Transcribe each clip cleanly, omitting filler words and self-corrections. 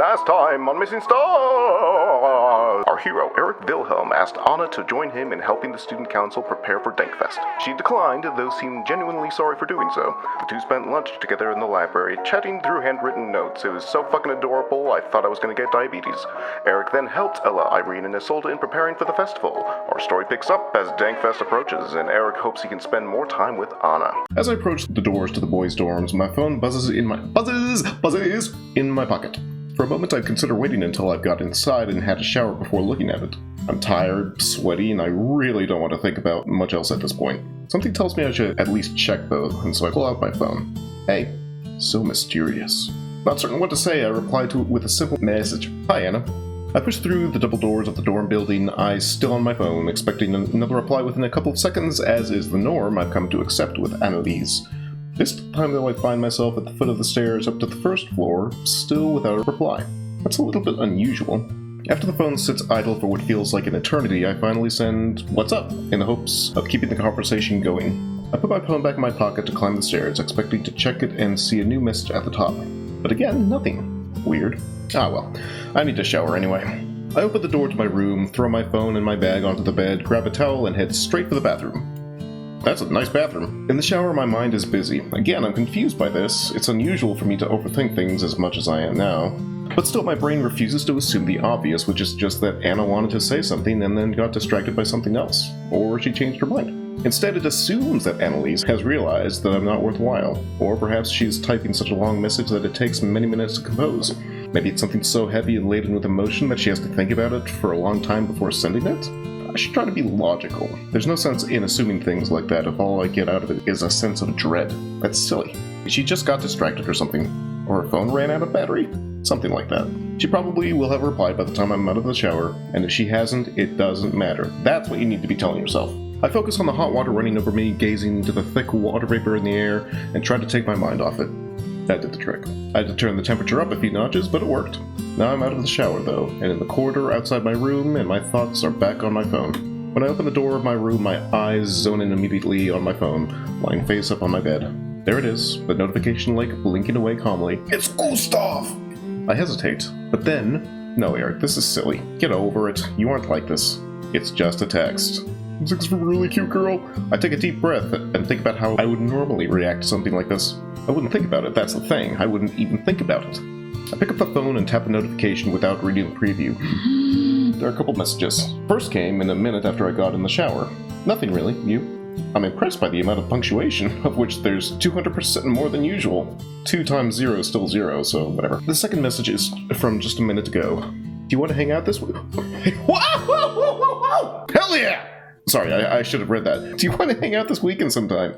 Last time on Missing Stars, our hero Erik Wilhelm asked Anna to join him in helping the student council prepare for Dankfest. She declined, though seemed genuinely sorry for doing so. The two spent lunch together in the library, chatting through handwritten notes. It was so fucking adorable, I thought I was gonna get diabetes. Erik then helped Ella, Irene, and Isolde in preparing for the festival. Our story picks up as Dankfest approaches, and Erik hopes he can spend more time with Anna. As I approach the doors to the boys' dorms, my phone buzzes in my pocket. For a moment, I'd consider waiting until I've got inside and had a shower before looking at it. I'm tired, sweaty, and I really don't want to think about much else at this point. Something tells me I should at least check though, and so I pull out my phone. Hey, so mysterious. Not certain what to say, I reply to it with a simple message. Hi, Anna. I push through the double doors of the dorm building, eyes still on my phone, expecting another reply within a couple of seconds, as is the norm I've come to accept with Annalise. This time though, I find myself at the foot of the stairs up to the first floor, still without a reply. That's a little bit unusual. After the phone sits idle for what feels like an eternity, I finally send "What's up?" in the hopes of keeping the conversation going. I put my phone back in my pocket to climb the stairs, expecting to check it and see a new message at the top. But again, nothing. Weird. Ah well, I need to shower anyway. I open the door to my room, throw my phone and my bag onto the bed, grab a towel, and head straight for the bathroom. That's a nice bathroom. In the shower, my mind is busy. Again, I'm confused by this. It's unusual for me to overthink things as much as I am now. But still, my brain refuses to assume the obvious, which is just that Anna wanted to say something and then got distracted by something else. Or she changed her mind. Instead, it assumes that Annalise has realized that I'm not worthwhile. Or perhaps she's typing such a long message that it takes many minutes to compose. Maybe it's something so heavy and laden with emotion that she has to think about it for a long time before sending it? I should try to be logical. There's no sense in assuming things like that if all I get out of it is a sense of dread. That's silly. She just got distracted or something. Or her phone ran out of battery? Something like that. She probably will have replied by the time I'm out of the shower, and if she hasn't, it doesn't matter. That's what you need to be telling yourself. I focus on the hot water running over me, gazing into the thick water vapor in the air, and try to take my mind off it. That did the trick. I had to turn the temperature up a few notches, but it worked. Now I'm out of the shower though, and in the corridor outside my room, and my thoughts are back on my phone. When I open the door of my room, my eyes zone in immediately on my phone, lying face up on my bed. There it is, the notification light blinking away calmly. It's Gustav! I hesitate, but then, no Erik, this is silly. Get over it. You aren't like this. It's just a text. This is a really cute girl. I take a deep breath and think about how I would normally react to something like this. I wouldn't think about it, that's the thing. I wouldn't even think about it. I pick up the phone and tap a notification without reading the preview. There are a couple messages. First came in a minute after I got in the shower. Nothing really. You? I'm impressed by the amount of punctuation, of which there's 200% more than usual. 2 times 0 is still 0, so whatever. The second message is from just a minute ago. Do you want to hang out this week? Hell yeah! Sorry, I should have read that. Do you want to hang out this weekend sometime?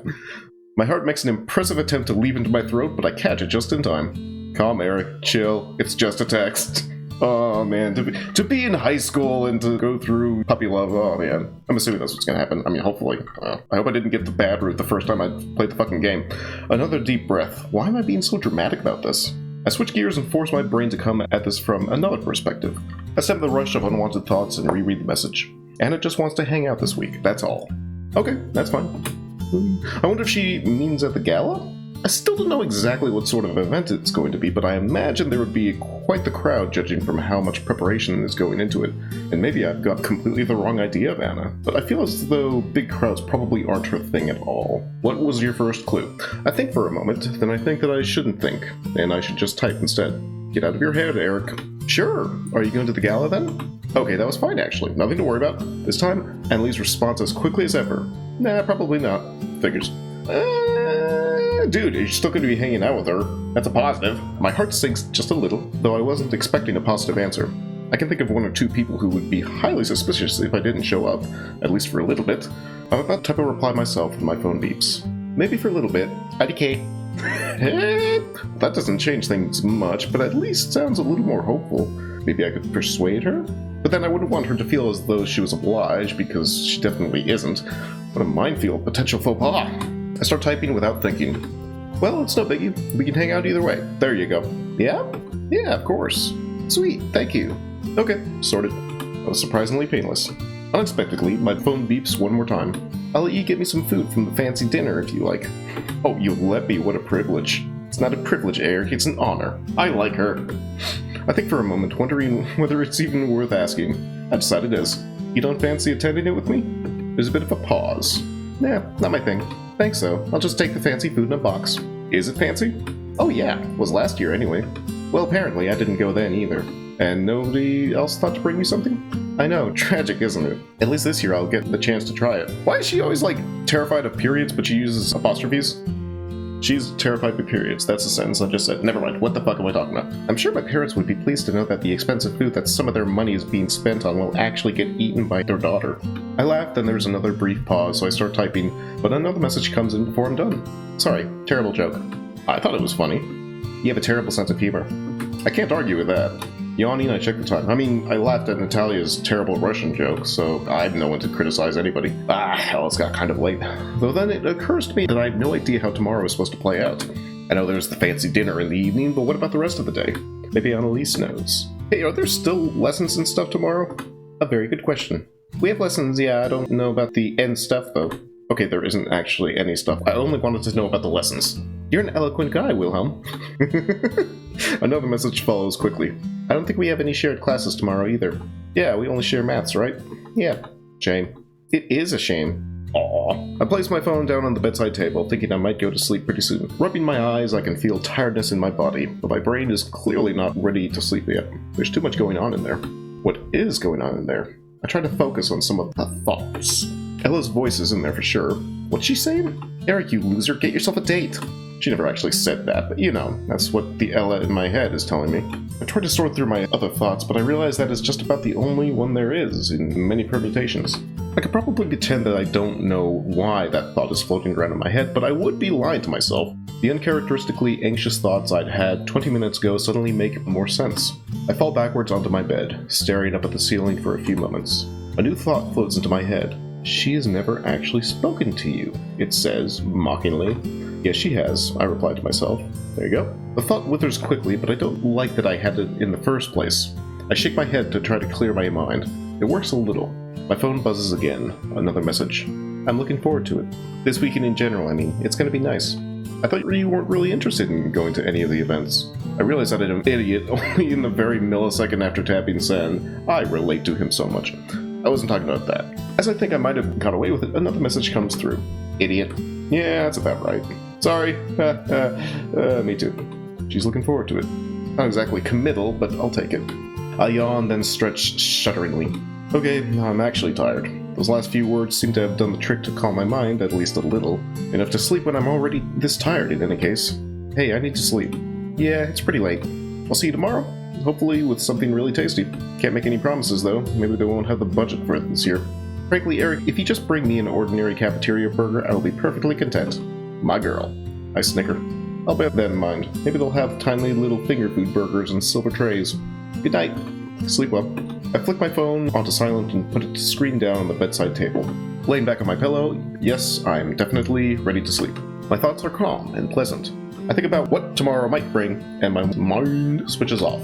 My heart makes an impressive attempt to leap into my throat, but I catch it just in time. Calm, Erik. Chill. It's just a text. Oh, man. To be in high school and to go through puppy love, oh, man. I'm assuming that's what's gonna happen. I mean, hopefully. I hope I didn't get the bad route the first time I played the fucking game. Another deep breath. Why am I being so dramatic about this? I switch gears and force my brain to come at this from another perspective. I stem the rush of unwanted thoughts and reread the message. Anna just wants to hang out this week, that's all. Okay, that's fine. I wonder if she means at the gala? I still don't know exactly what sort of event it's going to be, but I imagine there would be quite the crowd judging from how much preparation is going into it. And maybe I've got completely the wrong idea of Anna, but I feel as though big crowds probably aren't her thing at all. What was your first clue? I think for a moment, then I think that I shouldn't think, and I should just type instead. Get out of your head, Erik. Sure. Are you going to the gala then? Okay, that was fine actually. Nothing to worry about. This time, Annalise responds as quickly as ever. Nah, probably not. Figures. Dude, you're still going to be hanging out with her. That's a positive. My heart sinks just a little, though I wasn't expecting a positive answer. I can think of 1 or 2 people who would be highly suspicious if I didn't show up, at least for a little bit. I'm about to type a reply myself when my phone beeps. Maybe for a little bit. IDK. That doesn't change things much, but at least sounds a little more hopeful. Maybe I could persuade her? But then I wouldn't want her to feel as though she was obliged, because she definitely isn't. What a minefield, potential faux pas. I start typing without thinking. Well, it's no biggie. We can hang out either way. There you go. Yeah? Yeah, of course. Sweet, thank you. Okay, sorted. That was surprisingly painless. Unexpectedly, my phone beeps one more time. I'll let you get me some food from the fancy dinner if you like. Oh, you'll let me? What a privilege. It's not a privilege, Erik, it's an honor. I like her. I think for a moment, wondering whether it's even worth asking. I decide it is. You don't fancy attending it with me? There's a bit of a pause. Nah, not my thing. Thanks though, I'll just take the fancy food in a box. Is it fancy? Oh yeah, was last year anyway. Well, apparently I didn't go then either. And nobody else thought to bring me something? I know, tragic, isn't it? At least this year I'll get the chance to try it. Why is she always, like, terrified of periods, but she uses apostrophes? She's terrified of periods. That's the sentence I just said. Never mind, what the fuck am I talking about? I'm sure my parents would be pleased to know that the expensive food that some of their money is being spent on will actually get eaten by their daughter. I laugh, then there's another brief pause, so I start typing, but another message comes in before I'm done. Sorry, terrible joke. I thought it was funny. You have a terrible sense of humor. I can't argue with that. Yawning, I check the time. I mean, I laughed at Natalia's terrible Russian joke, so I have no one to criticize anybody. Hell, it's got kind of late. Though then it occurs to me that I have no idea how tomorrow is supposed to play out. I know there's the fancy dinner in the evening, but what about the rest of the day? Maybe Annalise knows. Hey, are there still lessons and stuff tomorrow? A very good question. We have lessons, yeah, I don't know about the end stuff, though. Okay, there isn't actually any stuff. I only wanted to know about the lessons. You're an eloquent guy, Wilhelm. Another message follows quickly. I don't think we have any shared classes tomorrow either. Yeah, we only share maths, right? Yeah. Shame. It is a shame. Aww. I place my phone down on the bedside table, thinking I might go to sleep pretty soon. Rubbing my eyes, I can feel tiredness in my body, but my brain is clearly not ready to sleep yet. There's too much going on in there. What is going on in there? I try to focus on some of the thoughts. Ella's voice is in there for sure. What's she saying? Erik, you loser, get yourself a date. She never actually said that, but you know, that's what the Ella in my head is telling me. I try to sort through my other thoughts, but I realize that is just about the only one there is, in many permutations. I could probably pretend that I don't know why that thought is floating around in my head, but I would be lying to myself. The uncharacteristically anxious thoughts I'd had 20 minutes ago suddenly make more sense. I fall backwards onto my bed, staring up at the ceiling for a few moments. A new thought floats into my head. She has never actually spoken to you, it says, mockingly. Yes, she has, I reply to myself. There you go. The thought withers quickly, but I don't like that I had it in the first place. I shake my head to try to clear my mind. It works a little. My phone buzzes again. Another message. I'm looking forward to it. This weekend in general, I mean. It's going to be nice. I thought you weren't really interested in going to any of the events. I realized that I'm an idiot only in the very millisecond after tapping send. I relate to him so much. I wasn't talking about that. As I think I might have got away with it, another message comes through. Idiot. Yeah, that's about right. Sorry. Me too. She's looking forward to it. Not exactly committal, but I'll take it. I yawn, then stretch shudderingly. Okay, I'm actually tired. Those last few words seem to have done the trick to calm my mind, at least a little. Enough to sleep when I'm already this tired in any case. Hey, I need to sleep. Yeah, it's pretty late. I'll see you tomorrow. Hopefully with something really tasty. Can't make any promises though. Maybe they won't have the budget for it this year. Frankly, Erik, if you just bring me an ordinary cafeteria burger, I will be perfectly content. My girl. I snicker. I'll bear that in mind. Maybe they'll have tiny little finger food burgers in silver trays. Good night. Sleep well. I flick my phone onto silent and put its screen down on the bedside table. Laying back on my pillow, yes, I'm definitely ready to sleep. My thoughts are calm and pleasant. I think about what tomorrow might bring, and my mind switches off.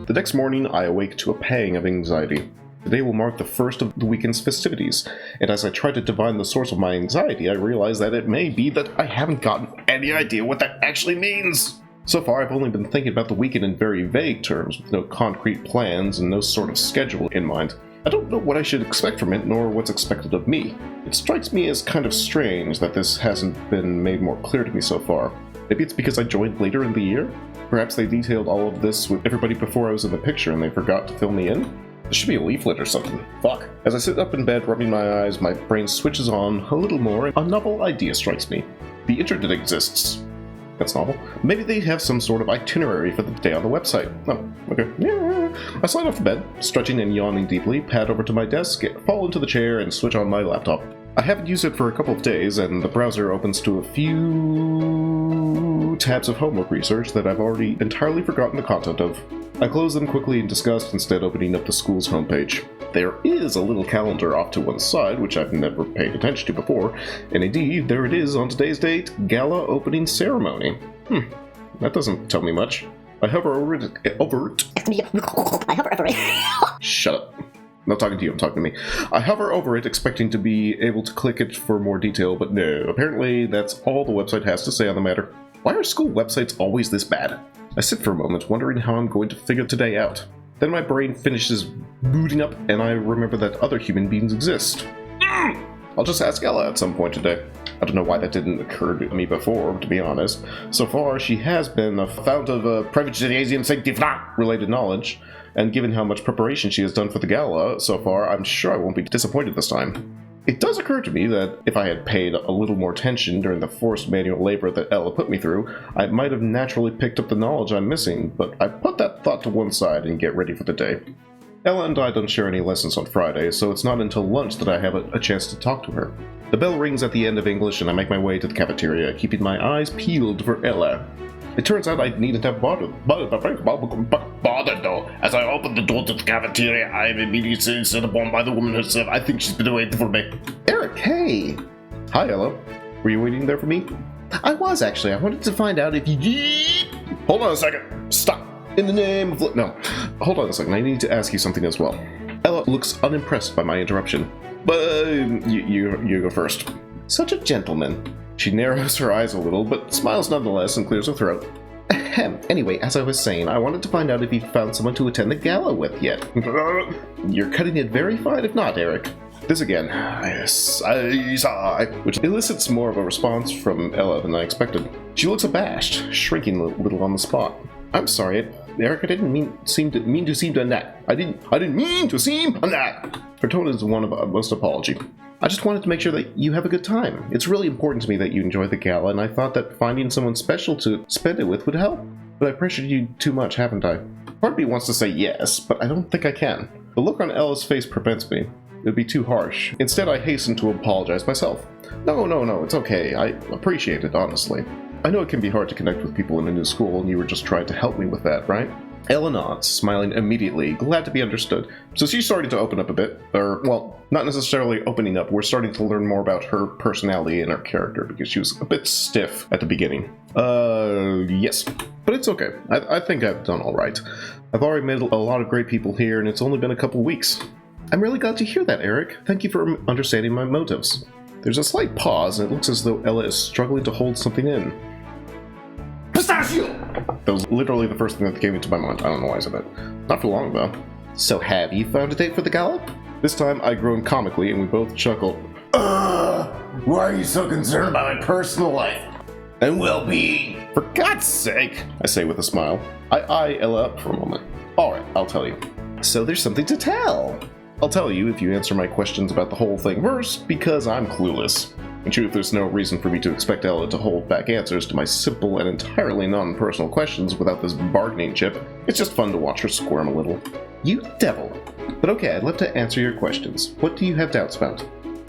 The next morning, I awake to a pang of anxiety. Today will mark the first of the weekend's festivities, and as I try to divine the source of my anxiety, I realize that it may be that I haven't gotten any idea what that actually means. So far, I've only been thinking about the weekend in very vague terms, with no concrete plans and no sort of schedule in mind. I don't know what I should expect from it, nor what's expected of me. It strikes me as kind of strange that this hasn't been made more clear to me so far. Maybe it's because I joined later in the year? Perhaps they detailed all of this with everybody before I was in the picture and they forgot to fill me in? There should be a leaflet or something. Fuck. As I sit up in bed, rubbing my eyes, my brain switches on a little more, and a novel idea strikes me. The internet exists. That's novel. Maybe they have some sort of itinerary for the day on the website. Oh, okay. Yeah. I slide off the bed, stretching and yawning deeply, pad over to my desk, fall into the chair, and switch on my laptop. I haven't used it for a couple of days, and the browser opens to a few tabs of homework research that I've already entirely forgotten the content of. I close them quickly in disgust, instead opening up the school's homepage. There is a little calendar off to one side, which I've never paid attention to before, and indeed, there it is on today's date, Gala Opening Ceremony. That doesn't tell me much. I hover over it. I hover over it. Shut up. I'm not talking to you, I'm talking to me. I hover over it, expecting to be able to click it for more detail, but no. Apparently, that's all the website has to say on the matter. Why are school websites always this bad? I sit for a moment, wondering how I'm going to figure today out. Then my brain finishes booting up, and I remember that other human beings exist. I'll just ask Ella at some point today. I don't know why that didn't occur to me before, to be honest. So far, she has been a fount of privilegium sanctifla related knowledge, and given how much preparation she has done for the gala so far, I'm sure I won't be disappointed this time. It does occur to me that if I had paid a little more attention during the forced manual labor that Ella put me through, I might have naturally picked up the knowledge I'm missing, but I put that thought to one side and get ready for the day. Ella and I don't share any lessons on Friday, so it's not until lunch that I have a chance to talk to her. The bell rings at the end of English and I make my way to the cafeteria, keeping my eyes peeled for Ella. It turns out I needn't have bothered though. As I open the door to the cafeteria, I am immediately set upon by the woman herself. I think she's been waiting for me. Eric, hey! Hi, Ella. Were you waiting there for me? I was, actually. I wanted to find out if you... Hold on a second. Stop. In the name of... No. Hold on a second. I need to ask you something as well. Ella looks unimpressed by my interruption. But you go first. Such a gentleman. She narrows her eyes a little, but smiles nonetheless and clears her throat. Anyway, as I was saying, I wanted to find out if you found someone to attend the gala with yet. You're cutting it very fine if not, Eric. This again. Yes, I saw. Which elicits more of a response from Ella than I expected. She looks abashed, shrinking a little on the spot. I'm sorry, Eric, I didn't mean to seem on that. I didn't mean to seem on that. Her tone is one of utmost apology. I just wanted to make sure that you have a good time. It's really important to me that you enjoy the gala, and I thought that finding someone special to spend it with would help. But I pressured you too much, haven't I? Part of me wants to say yes, but I don't think I can. The look on Ella's face prevents me. It would be too harsh. Instead, I hasten to apologize myself. No, it's okay. I appreciate it, honestly. I know it can be hard to connect with people in a new school, and you were just trying to help me with that, right? Ella nods, smiling immediately, glad to be understood. So she's starting to open up a bit. Or, well, not necessarily opening up. We're starting to learn more about her personality and her character, because she was a bit stiff at the beginning. Yes. But it's okay. I think I've done alright. I've already met a lot of great people here, and it's only been a couple weeks. I'm really glad to hear that, Eric. Thank you for understanding my motives. There's a slight pause, and it looks as though Ella is struggling to hold something in. Pistachio! That was literally the first thing that came into my mind. I don't know why I said that. Not for long, though. So have you found a date for the gala? This time I groaned comically, and we both chuckled. Why are you so concerned about my personal life and well-being? For God's sake, I say with a smile. I eye Ella up for a moment. Alright, I'll tell you. So there's something to tell. I'll tell you if you answer my questions about the whole thing first, because I'm clueless. In truth, there's no reason for me to expect Ella to hold back answers to my simple and entirely non-personal questions without this bargaining chip. It's just fun to watch her squirm a little. You devil. But okay, I'd love to answer your questions. What do you have doubts about?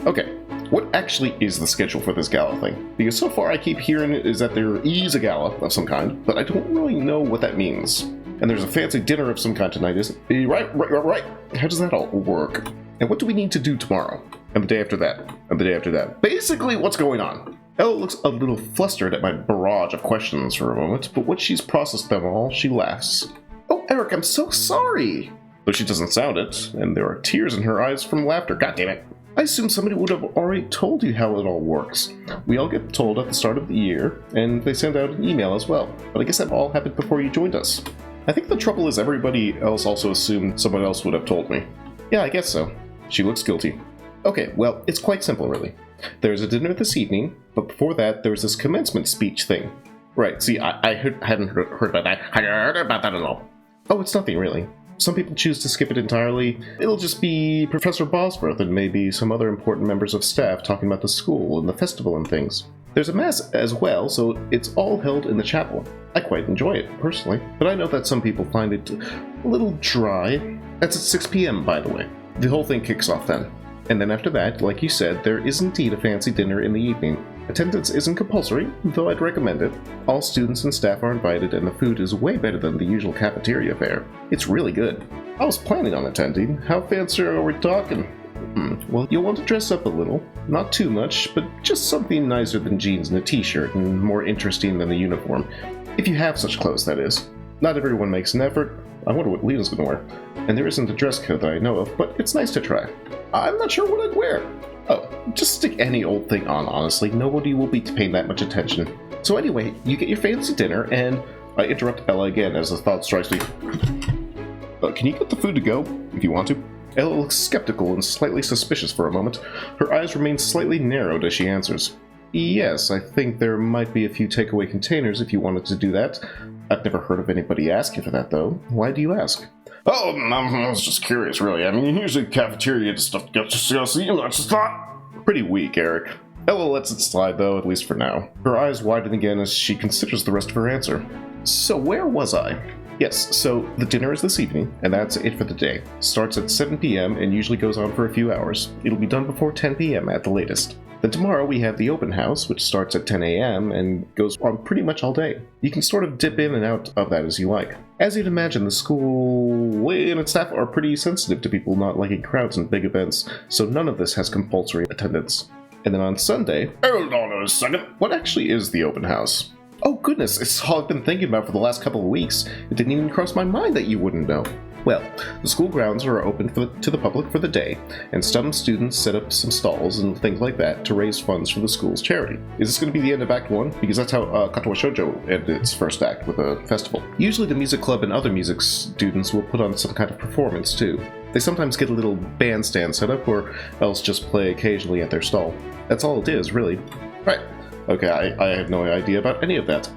Okay, what actually is the schedule for this gala thing? Because so far I keep hearing is that there is a gala of some kind, but I don't really know what that means. And there's a fancy dinner of some kind tonight, isn't it? Right. How does that all work? And what do we need to do tomorrow? And the day after that? And the day after that? Basically, what's going on? Ella looks a little flustered at my barrage of questions for a moment, but once she's processed them all, she laughs. Oh, Eric, I'm so sorry! Though she doesn't sound it, and there are tears in her eyes from laughter. God damn it. I assume somebody would have already told you how it all works. We all get told at the start of the year, and they send out an email as well. But I guess that all happened before you joined us. I think the trouble is everybody else also assumed someone else would have told me. Yeah, I guess so. She looks guilty. Okay, well, it's quite simple, really. There's a dinner this evening, but before that, there's this commencement speech thing. Right, see, I hadn't heard about that. I heard about that at all. Oh, it's nothing, really. Some people choose to skip it entirely. It'll just be Professor Bosworth and maybe some other important members of staff talking about the school and the festival and things. There's a mass as well, so it's all held in the chapel. I quite enjoy it, personally, but I know that some people find it a little dry. That's at 6 p.m., by the way. The whole thing kicks off then. And then after that, like you said, there is indeed a fancy dinner in the evening. Attendance isn't compulsory, though I'd recommend it. All students and staff are invited, and the food is way better than the usual cafeteria fare. It's really good. I was planning on attending. How fancy are we talking? Well, you'll want to dress up a little. Not too much, but just something nicer than jeans and a t-shirt, and more interesting than the uniform. If you have such clothes, that is. Not everyone makes an effort. I wonder what Lena's gonna wear. And there isn't a dress code that I know of, but it's nice to try. I'm not sure what I'd wear. Oh, just stick any old thing on, honestly. Nobody will be paying that much attention. So anyway, you get your fancy dinner, and I interrupt Ella again as the thought strikes me. Can you get the food to go, if you want to? Ella looks skeptical and slightly suspicious for a moment. Her eyes remain slightly narrowed as she answers. Yes, I think there might be a few takeaway containers if you wanted to do that. I've never heard of anybody asking for that, though. Why do you ask? Oh, I was just curious, really. I mean, usually cafeteria stuff gets to see, you know, it's just not pretty weak, Eric. Ella lets it slide, though, at least for now. Her eyes widen again as she considers the rest of her answer. So where was I? Yes, so the dinner is this evening, and that's it for the day. Starts at 7 p.m. and usually goes on for a few hours. It'll be done before 10 p.m. at the latest. Then tomorrow we have the open house, which starts at 10 a.m. and goes on pretty much all day. You can sort of dip in and out of that as you like. As you'd imagine, the school and its staff are pretty sensitive to people not liking crowds and big events, so none of this has compulsory attendance. And then on Sunday... Hold on a second. What actually is the open house? Oh goodness, it's all I've been thinking about for the last couple of weeks. It didn't even cross my mind that you wouldn't know. Well, the school grounds are open to the public for the day, and some students set up some stalls and things like that to raise funds for the school's charity. Is this going to be the end of Act 1? Because that's how Katawa Shoujo ended its first act, with a festival. Usually the music club and other music students will put on some kind of performance too. They sometimes get a little bandstand set up, or else just play occasionally at their stall. That's all it is, really. Right. Okay, I have no idea about any of that.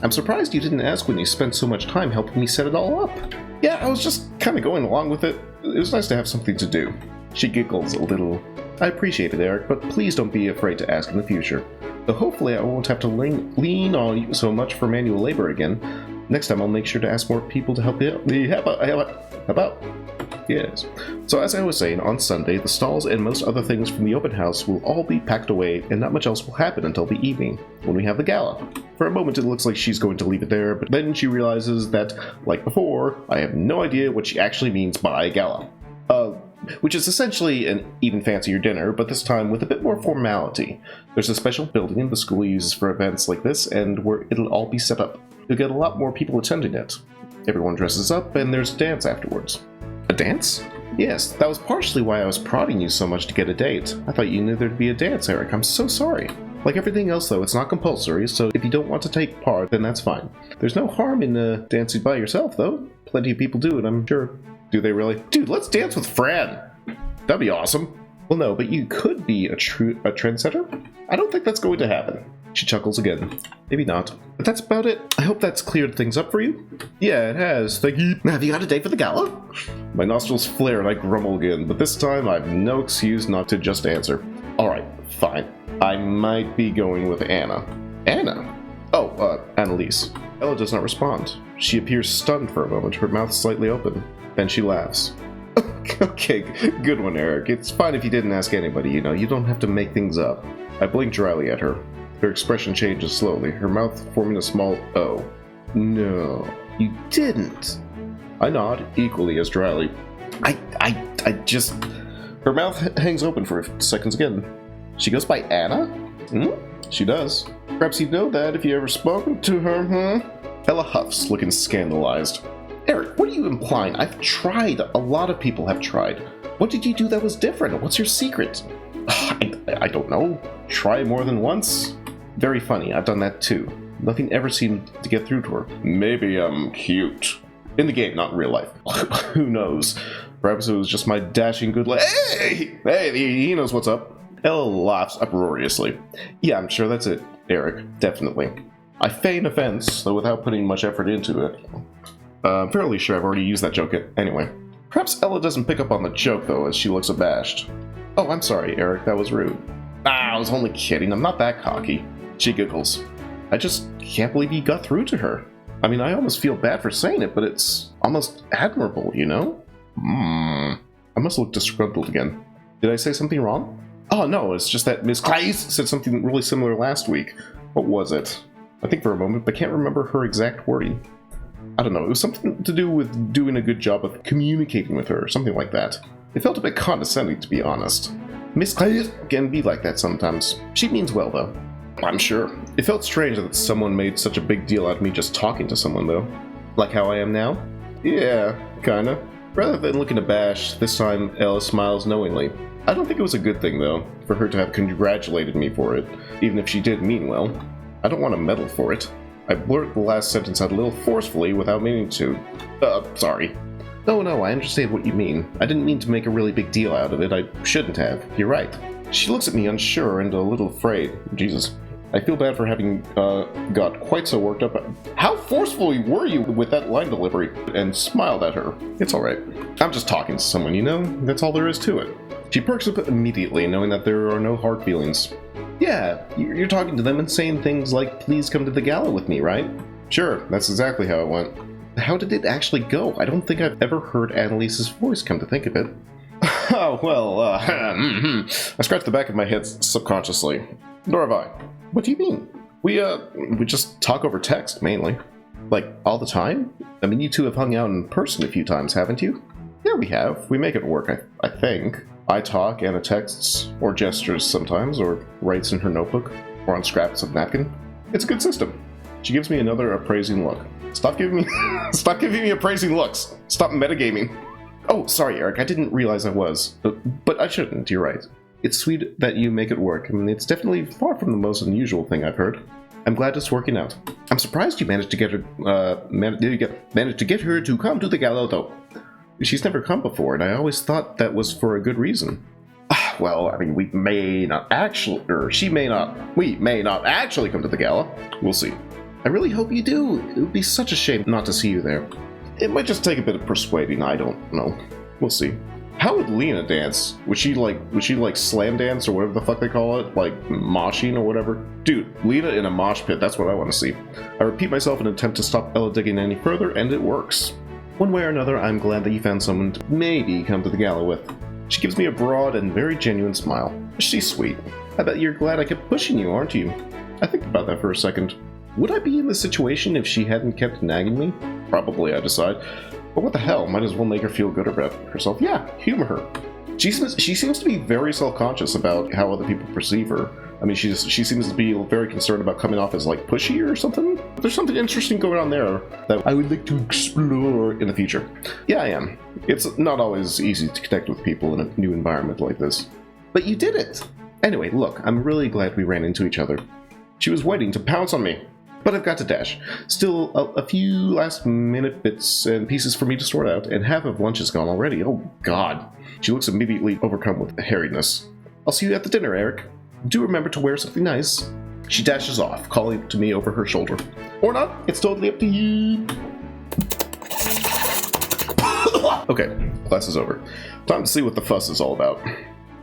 I'm surprised you didn't ask when you spent so much time helping me set it all up. Yeah, I was just kind of going along with it. It was nice to have something to do. She giggles a little. I appreciate it, Eric, but please don't be afraid to ask in the future. Though hopefully I won't have to lean on you so much for manual labor again. Next time I'll make sure to ask more people to help me. How about? Yes. So as I was saying, on Sunday, the stalls and most other things from the open house will all be packed away, and not much else will happen until the evening, when we have the gala. For a moment it looks like she's going to leave it there, but then she realizes that, like before, I have no idea what she actually means by gala. Which is essentially an even fancier dinner, but this time with a bit more formality. There's a special building the school uses for events like this, and where it'll all be set up. You'll get a lot more people attending it. Everyone dresses up, and there's a dance afterwards. A dance? Yes, that was partially why I was prodding you so much to get a date. I thought you knew there'd be a dance, Eric. I'm so sorry. Like everything else, though, it's not compulsory, so if you don't want to take part, then that's fine. There's no harm in dancing by yourself, though. Plenty of people do it, I'm sure. Do they really? Dude, let's dance with Fran! That'd be awesome. Well, no, but you could be a trendsetter? I don't think that's going to happen. She chuckles again. Maybe not. But that's about it. I hope that's cleared things up for you. Yeah, it has. Thank you. Have you got a date for the gala? My nostrils flare and I grumble again, but this time I've no excuse not to just answer. Alright, fine. I might be going with Anna. Anna? Oh, Annalise. Ella does not respond. She appears stunned for a moment, her mouth slightly open. Then she laughs. Okay, good one, Eric. It's fine if you didn't ask anybody, you know. You don't have to make things up. I blink dryly at her. Her expression changes slowly, her mouth forming a small O. No, you didn't. I nod, equally as dryly. I just... Her mouth hangs open for seconds again. She goes by Anna? She does. Perhaps you know that if you ever spoken to her, Ella huffs, looking scandalized. Eric, what are you implying? I've tried. A lot of people have tried. What did you do that was different? What's your secret? I don't know. Try more than once? Very funny. I've done that too. Nothing ever seemed to get through to her. Maybe I'm cute. In the game, not in real life. Who knows? Perhaps it was just my dashing good luck. Hey, he knows what's up. Ella laughs uproariously. Yeah, I'm sure that's it, Eric. Definitely. I feign offense, though without putting much effort into it. I'm fairly sure I've already used that joke anyway. Perhaps Ella doesn't pick up on the joke, though, as she looks abashed. Oh, I'm sorry, Eric. That was rude. I was only kidding. I'm not that cocky. She giggles. I just can't believe you got through to her. I mean, I almost feel bad for saying it, but it's almost admirable, you know? I must look disgruntled again. Did I say something wrong? Oh, no, it's just that Miss Clays said something really similar last week. What was it? I think for a moment, but can't remember her exact wording. I don't know, it was something to do with doing a good job of communicating with her, or something like that. It felt a bit condescending, to be honest. Miss Clays can be like that sometimes. She means well, though. I'm sure. It felt strange that someone made such a big deal out of me just talking to someone, though. Like how I am now? Yeah, kinda. Rather than looking abashed, this time Ella smiles knowingly. I don't think it was a good thing, though, for her to have congratulated me for it, even if she did mean well. I don't want to medal for it. I blurted the last sentence out a little forcefully without meaning to. Sorry. No, I understand what you mean. I didn't mean to make a really big deal out of it. I shouldn't have. You're right. She looks at me unsure and a little afraid. Jesus. I feel bad for having got quite so worked up. How forcefully were you with that line delivery? And smiled at her. It's alright. I'm just talking to someone, you know? That's all there is to it. She perks up immediately, knowing that there are no hard feelings. Yeah, you're talking to them and saying things like, please come to the gala with me, right? Sure, that's exactly how it went. How did it actually go? I don't think I've ever heard Annalise's voice, come to think of it. Oh, well, I scratched the back of my head subconsciously. Nor have I. What do you mean? We just talk over text, mainly. Like, all the time? I mean, you two have hung out in person a few times, haven't you? Yeah, we have. We make it work, I think. I talk, Anna texts, or gestures sometimes, or writes in her notebook, or on scraps of napkin. It's a good system. She gives me another appraising look. Stop giving me appraising looks. Stop metagaming. Oh, sorry, Eric, I didn't realize I was. But I shouldn't, you're right. It's sweet that you make it work. I mean, it's definitely far from the most unusual thing I've heard. I'm glad it's working out. I'm surprised you managed to get her, managed to get her to come to the gala, though. She's never come before, and I always thought that was for a good reason. Well, I mean, we may not actually come to the gala. We'll see. I really hope you do. It would be such a shame not to see you there. It might just take a bit of persuading, I don't know. We'll see. How would Lena dance? Would she like slam dance or whatever the fuck they call it? Like moshing or whatever? Dude, Lena in a mosh pit, that's what I want to see. I repeat myself in an attempt to stop Ella digging any further, and it works. One way or another, I'm glad that you found someone to maybe come to the gala with. She gives me a broad and very genuine smile. She's sweet. I bet you're glad I kept pushing you, aren't you? I think about that for a second. Would I be in this situation if she hadn't kept nagging me? Probably, I decide. But what the hell, might as well make her feel good about herself. Yeah, humor her. She seems to be very self-conscious about how other people perceive her. I mean, she seems to be very concerned about coming off as, like, pushy or something. There's something interesting going on there that I would like to explore in the future. Yeah, I am. It's not always easy to connect with people in a new environment like this. But you did it! Anyway, look, I'm really glad we ran into each other. She was waiting to pounce on me. But I've got to dash. Still, a few last-minute bits and pieces for me to sort out, and half of lunch is gone already. Oh, God. She looks immediately overcome with hairiness. I'll see you at the dinner, Eric. Do remember to wear something nice. She dashes off, calling to me over her shoulder. Or not, it's totally up to you. Okay, class is over. Time to see what the fuss is all about.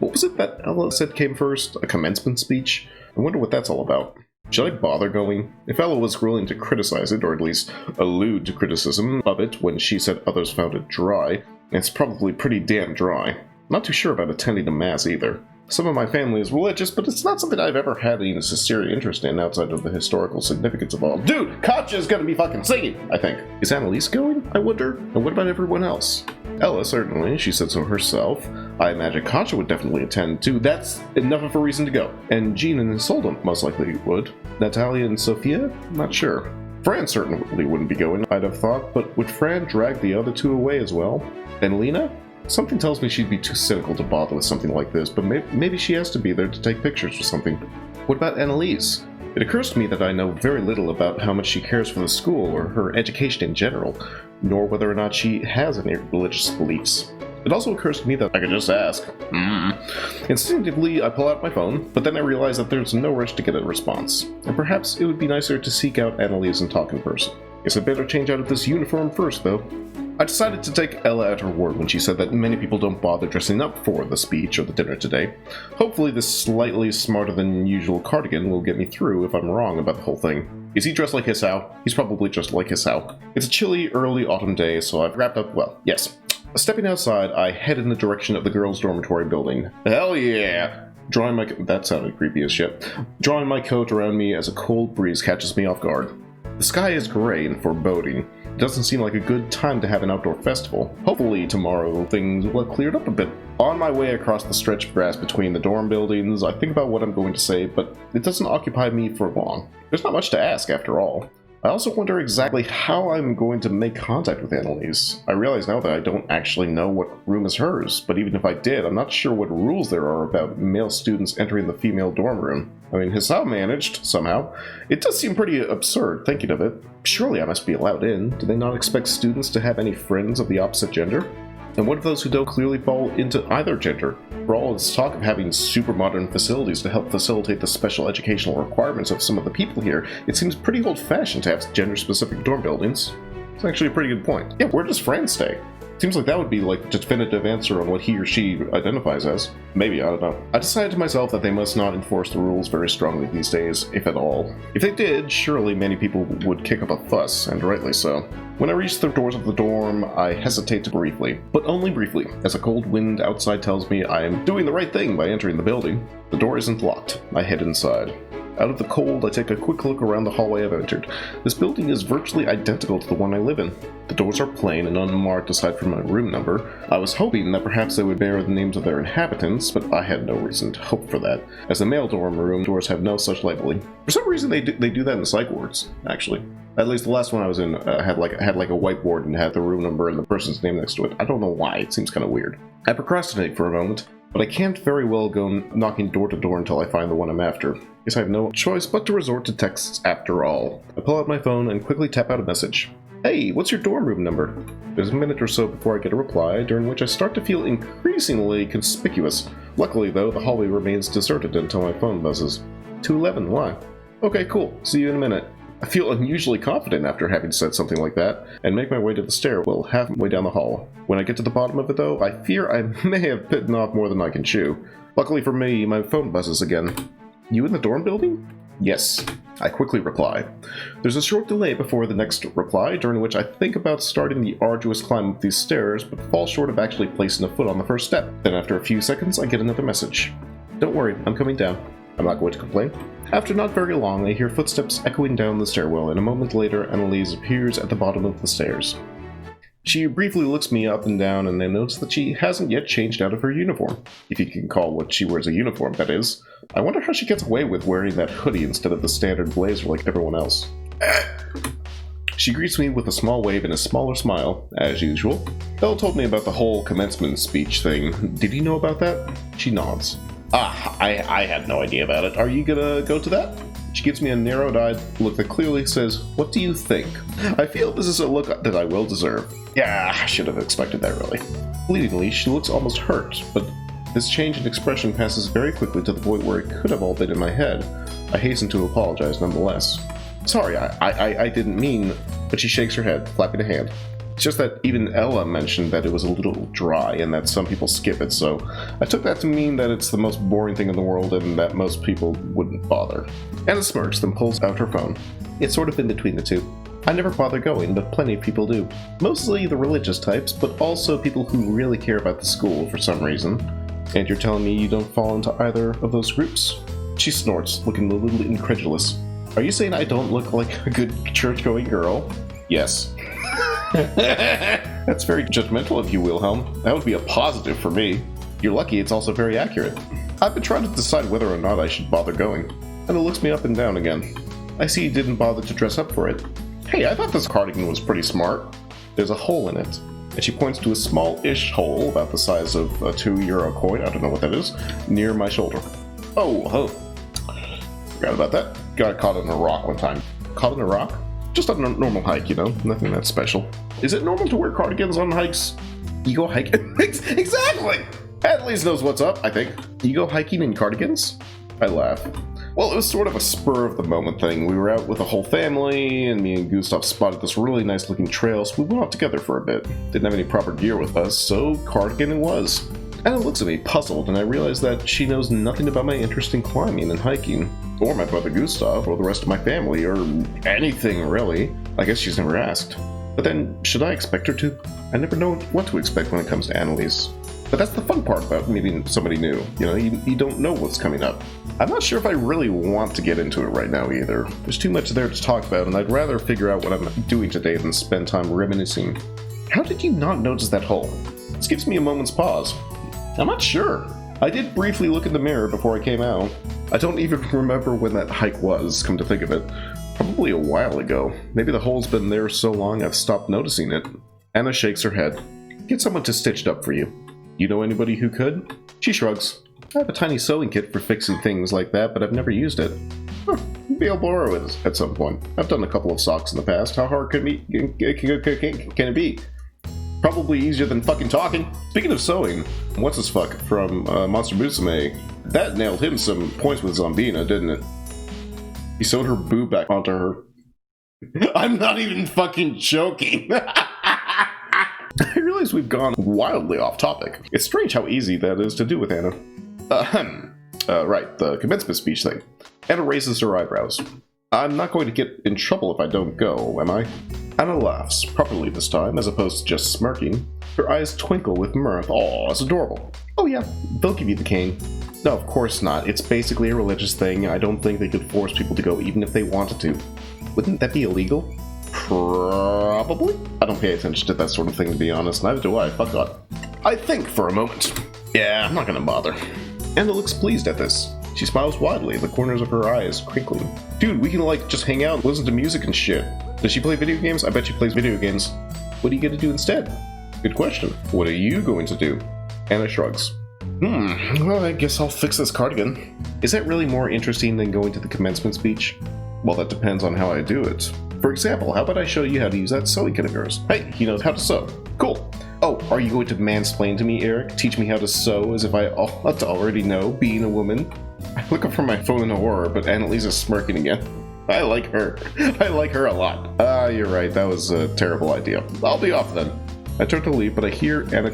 What was it that Ella said came first? A commencement speech? I wonder what that's all about. Should I bother going? If Ella was willing to criticize it, or at least allude to criticism of it when she said others found it dry, it's probably pretty damn dry. Not too sure about attending a mass either. Some of my family is religious, but it's not something I've ever had any sincere interest in outside of the historical significance of all. Dude, Katja's gonna be fucking singing, I think. Is Annalise going, I wonder? And what about everyone else? Ella, certainly, she said so herself. I imagine Katja would definitely attend too. That's enough of a reason to go. And Jean and Isolde most likely would. Natalia and Sophia? Not sure. Fran certainly wouldn't be going, I'd have thought, but would Fran drag the other two away as well? And Lena? Something tells me she'd be too cynical to bother with something like this, but maybe she has to be there to take pictures or something. What about Annalise? It occurs to me that I know very little about how much she cares for the school or her education in general, nor whether or not she has any religious beliefs. It also occurs to me that I could just ask. Instinctively, I pull out my phone, but then I realize that there's no rush to get a response, and perhaps it would be nicer to seek out Annalise and talk in person. Guess I'd better change out of this uniform first, though. I decided to take Ella at her word when she said that many people don't bother dressing up for the speech or the dinner today. Hopefully this slightly smarter than usual cardigan will get me through if I'm wrong about the whole thing. Is he dressed like Hisao? He's probably just like Hisao. It's a chilly, early autumn day, so I've wrapped up well, yes. Stepping outside, I head in the direction of the girls' dormitory building. Hell yeah! That sounded creepy as shit. Drawing my coat around me as a cold breeze catches me off guard. The sky is gray and foreboding. It doesn't seem like a good time to have an outdoor festival. Hopefully tomorrow things will have cleared up a bit. On my way across the stretch of grass between the dorm buildings, I think about what I'm going to say, but it doesn't occupy me for long. There's not much to ask after all. I also wonder exactly how I'm going to make contact with Annalise. I realize now that I don't actually know what room is hers, but even if I did, I'm not sure what rules there are about male students entering the female dorm room. I mean, Hisao managed, somehow. It does seem pretty absurd, thinking of it. Surely I must be allowed in. Do they not expect students to have any friends of the opposite gender? And what of those who don't clearly fall into either gender? For all its talk of having super modern facilities to help facilitate the special educational requirements of some of the people here, it seems pretty old-fashioned to have gender-specific dorm buildings. It's actually a pretty good point. Yeah, where does Fran stay? Seems like that would be like the definitive answer on what he or she identifies as. Maybe, I don't know. I decided to myself that they must not enforce the rules very strongly these days, if at all. If they did, surely many people would kick up a fuss, and rightly so. When I reach the doors of the dorm, I hesitate briefly, but only briefly, as a cold wind outside tells me I am doing the right thing by entering the building. The door isn't locked. I head inside. Out of the cold, I take a quick look around the hallway I've entered. This building is virtually identical to the one I live in. The doors are plain and unmarked aside from my room number. I was hoping that perhaps they would bear the names of their inhabitants, but I had no reason to hope for that, as the male dorm room doors have no such labeling. For some reason they do that in psych wards, actually. At least the last one I was in had like a whiteboard and had the room number and the person's name next to it. I don't know why, it seems kind of weird. I procrastinate for a moment, but I can't very well go knocking door to door until I find the one I'm after. Guess I have no choice but to resort to texts after all. I pull out my phone and quickly tap out a message. Hey, what's your dorm room number? There's a minute or so before I get a reply, during which I start to feel increasingly conspicuous. Luckily though, the hallway remains deserted until my phone buzzes. 211, why? Okay, cool, see you in a minute. I feel unusually confident after having said something like that, and make my way to the stairwell halfway down the hall. When I get to the bottom of it though, I fear I may have bitten off more than I can chew. Luckily for me, my phone buzzes again. You in the dorm building? Yes. I quickly reply. There's a short delay before the next reply, during which I think about starting the arduous climb up these stairs, but fall short of actually placing a foot on the first step. Then after a few seconds, I get another message. Don't worry, I'm coming down. I'm not going to complain. After not very long, I hear footsteps echoing down the stairwell, and a moment later, Annalise appears at the bottom of the stairs. She briefly looks me up and down, and I notice that she hasn't yet changed out of her uniform. If you can call what she wears a uniform, that is. I wonder how she gets away with wearing that hoodie instead of the standard blazer like everyone else. She greets me with a small wave and a smaller smile, as usual. Belle told me about the whole commencement speech thing. Did you know about that? She nods. I had no idea about it. Are you gonna go to that? She gives me a narrowed-eyed look that clearly says, what do you think? I feel this is a look that I will deserve. Yeah, I should have expected that, really. Fleetingly, she looks almost hurt, but this change in expression passes very quickly to the point where it could have all been in my head. I hasten to apologize nonetheless. Sorry, I didn't mean... But she shakes her head, flapping a hand. It's just that even Ella mentioned that it was a little dry and that some people skip it, so I took that to mean that it's the most boring thing in the world and that most people wouldn't bother. Anna smirks, then pulls out her phone. It's sort of in between the two. I never bother going, but plenty of people do. Mostly the religious types, but also people who really care about the school for some reason. And you're telling me you don't fall into either of those groups? She snorts, looking a little incredulous. Are you saying I don't look like a good church-going girl? Yes. That's very judgmental of you, Wilhelm. That would be a positive for me. You're lucky it's also very accurate. I've been trying to decide whether or not I should bother going. And it looks me up and down again. I see you didn't bother to dress up for it. Hey, I thought this cardigan was pretty smart. There's a hole in it. And she points to a small-ish hole, about the size of a €2 coin, I don't know what that is, near my shoulder. Oh. Forgot about that. Got caught in a rock one time. Caught in a rock? Just on a normal hike, you know? Nothing that special. Is it normal to wear cardigans on hikes? You go hiking? Exactly! Annalise knows what's up, I think. You go hiking in cardigans? I laugh. Well, it was sort of a spur-of-the-moment thing. We were out with the whole family, and me and Gustav spotted this really nice-looking trail, so we went out together for a bit. Didn't have any proper gear with us, so cardigan it was. Anna looks at me, puzzled, and I realize that she knows nothing about my interest in climbing and hiking, or my brother Gustav, or the rest of my family, or anything, really. I guess she's never asked. But then, should I expect her to? I never know what to expect when it comes to Annalise. But that's the fun part about meeting somebody new. You know, you don't know what's coming up. I'm not sure if I really want to get into it right now either. There's too much there to talk about, and I'd rather figure out what I'm doing today than spend time reminiscing. How did you not notice that hole? This gives me a moment's pause. I'm not sure. I did briefly look in the mirror before I came out. I don't even remember when that hike was, come to think of it. Probably a while ago. Maybe the hole's been there so long I've stopped noticing it. Anna shakes her head. Get someone to stitch it up for you. You know anybody who could? She shrugs. I have a tiny sewing kit for fixing things like that, but I've never used it. Huh, maybe I'll borrow it at some point. I've done a couple of socks in the past. How hard can it be? Probably easier than fucking talking. Speaking of sewing, what's his fuck from Monster Musume? That nailed him some points with Zombina, didn't it? He sewed her boob back onto her. I'm not even fucking joking. I realize we've gone wildly off topic. It's strange how easy that is to do with Anna. Right, the commencement speech thing. Anna raises her eyebrows. I'm not going to get in trouble if I don't go, am I? Anna laughs, properly this time, as opposed to just smirking. Her eyes twinkle with mirth. Aw, it's adorable. Oh yeah, they'll give you the cane. No, of course not. It's basically a religious thing. I don't think they could force people to go even if they wanted to. Wouldn't that be illegal? Probably. I don't pay attention to that sort of thing, to be honest. Neither do I. Fuck God. I think for a moment. Yeah, I'm not gonna bother. Anna looks pleased at this. She smiles widely, the corners of her eyes crinkling. Dude, we can like just hang out, listen to music and shit. Does she play video games? I bet she plays video games. What are you gonna do instead? Good question. What are you going to do? Anna shrugs. Well, I guess I'll fix this cardigan. Is that really more interesting than going to the commencement speech? Well, that depends on how I do it. For example, how about I show you how to use that sewing kit of yours? Hey, he knows how to sew. Cool. Oh, are you going to mansplain to me, Eric? Teach me how to sew as if I ought to already know, being a woman? I look up from my phone in horror, but Annalisa's smirking again. I like her. I like her a lot. You're right. That was a terrible idea. I'll be off then. I turn to leave, but I hear Anna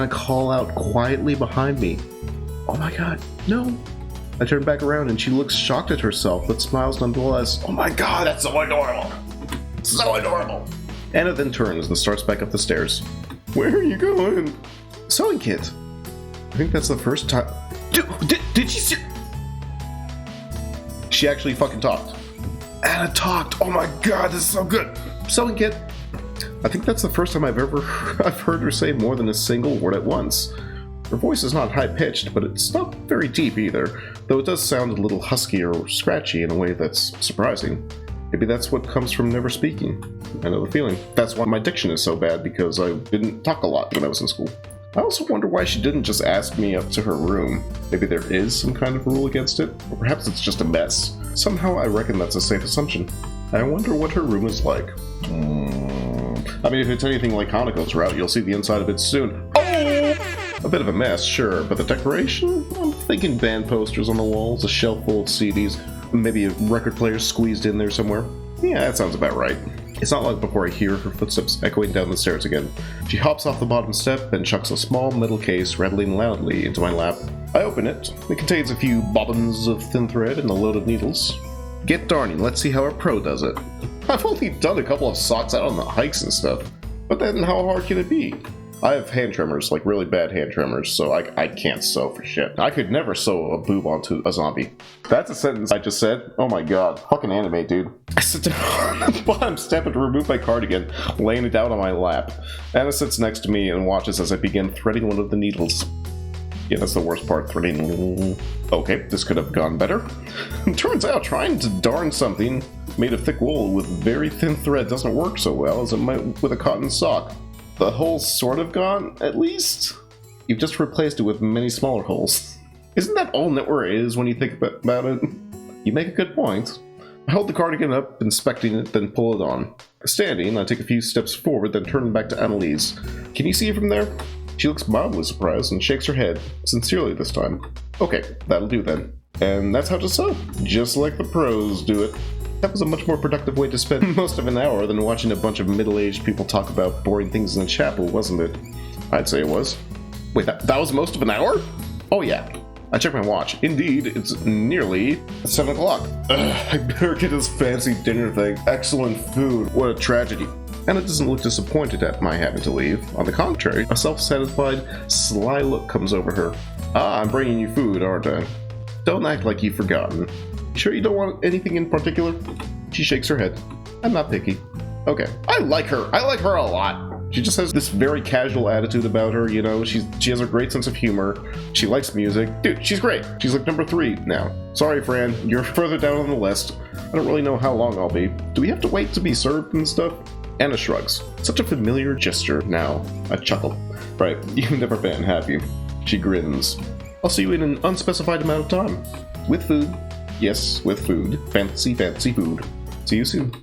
call out quietly behind me. Oh my god, no. I turn back around and she looks shocked at herself, but smiles nonetheless. Oh my god, that's so adorable. So adorable. Anna then turns and starts back up the stairs. Where are you going? Sewing kit. I think that's the first time. Did she see? She actually fucking talked. Anna talked. Oh my god, this is so good. Sewing kit. I think that's the first time I've heard her say more than a single word at once. Her voice is not high-pitched, but it's not very deep either, though it does sound a little husky or scratchy in a way that's surprising. Maybe that's what comes from never speaking. I know the feeling. That's why my diction is so bad, because I didn't talk a lot when I was in school. I also wonder why she didn't just ask me up to her room. Maybe there is some kind of rule against it, or perhaps it's just a mess. Somehow I reckon that's a safe assumption. I wonder what her room is like. I mean, if it's anything like Hanako's route, you'll see the inside of it soon. Oh! A bit of a mess, sure, but the decoration? I'm thinking band posters on the walls, a shelf full of CDs, maybe a record player squeezed in there somewhere. Yeah, that sounds about right. It's not long before I hear her footsteps echoing down the stairs again. She hops off the bottom step and chucks a small metal case rattling loudly into my lap. I open it. It contains a few bobbins of thin thread and a load of needles. Get darning, let's see how a pro does it. I've only done a couple of socks out on the hikes and stuff, but then how hard can it be? I have hand tremors, like really bad hand tremors, so I can't sew for shit. I could never sew a boob onto a zombie. That's a sentence I just said. Oh my god. Fucking anime, dude. I sit down on the bottom step and remove my cardigan, laying it down on my lap. Anna sits next to me and watches as I begin threading one of the needles. Yeah, that's the worst part, threading. Okay, this could have gone better. Turns out trying to darn something made of thick wool with very thin thread doesn't work so well as it might with a cotton sock. The hole's sort of gone, at least. You've just replaced it with many smaller holes. Isn't that all knitwear is when you think about it? You make a good point. I hold the cardigan up, inspecting it, then pull it on. Standing, I take a few steps forward, then turn back to Annalise. Can you see it from there? She looks mildly surprised and shakes her head, sincerely this time. Okay, that'll do then. And that's how to sew, just like the pros do it. That was a much more productive way to spend most of an hour than watching a bunch of middle-aged people talk about boring things in the chapel, wasn't it? I'd say it was. Wait, that was most of an hour? Oh yeah. I checked my watch. Indeed, it's nearly 7 o'clock. I better get this fancy dinner thing. Excellent food. What a tragedy. Anna doesn't look disappointed at my having to leave. On the contrary, a self-satisfied, sly look comes over her. Ah, I'm bringing you food, aren't I? Don't act like you've forgotten. You sure you don't want anything in particular? She shakes her head. I'm not picky. Okay. I like her. I like her a lot. She just has this very casual attitude about her, you know, she has a great sense of humor, she likes music. Dude, she's great. She's like number 3 now. Sorry, Fran, you're further down on the list. I don't really know how long I'll be. Do we have to wait to be served and stuff? Anna shrugs. Such a familiar gesture now. I chuckle. Right, you've never been, have you? She grins. I'll see you in an unspecified amount of time. With food. Yes, with food. Fancy, fancy food. See you soon.